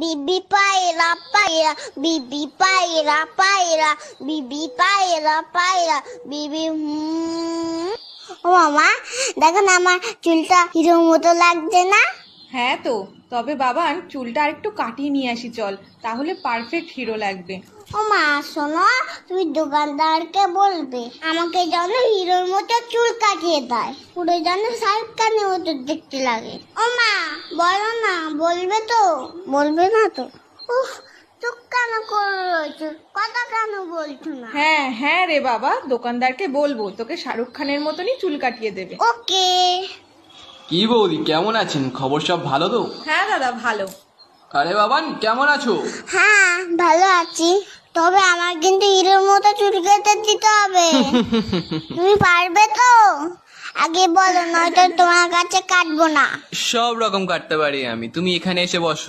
বিবি পায়রা পায়রা, বিবি পায়রা পায়রা, বিবি পায়রা পায়রা, বিবি ও মামা, দেখো না আমার চুলটা হিরোর মতো লাগছে না? হ্যাঁ তো, তবে বাবান চুলটা আরেকটু কাটিয়ে নিয়ে আসি চল, তাহলে পারফেক্ট হিরো লাগবে। ও মা শোনো, তুমি দোকানদারকে বলবে আমাকে যেন হিরোর মতো চুল কাটিয়ে দেয়, পুরো যেন শাহরুখ খানের মতো দেখতে লাগে। ও মা বলো না, বলবে তো? বলবে না তো? উফ, চুপ কেন করে রয়েছো, কথা কেন বলছো না? হ্যাঁ হ্যাঁ রে বাবা, দোকানদারকে বলবো তোকে শাহরুখ খানের মতনই চুল কাটিয়ে দেবে। ওকে। কি বৌদি, কেমন আছেন? খবর সব ভালো তো? হ্যাঁ দাদা ভালো। আরে বাবান, কেমন আছো? হ্যাঁ ভালো আছি, তবে আমার কিন্তু হিরোর মতো চুল কেটে দিতে হবে। তুমি পারবে তো? আগে বলো, নয়তো তোমার কাছে কাটবো না। সব রকম কাটতে পারি আমি, তুমি এখানে এসে বসো।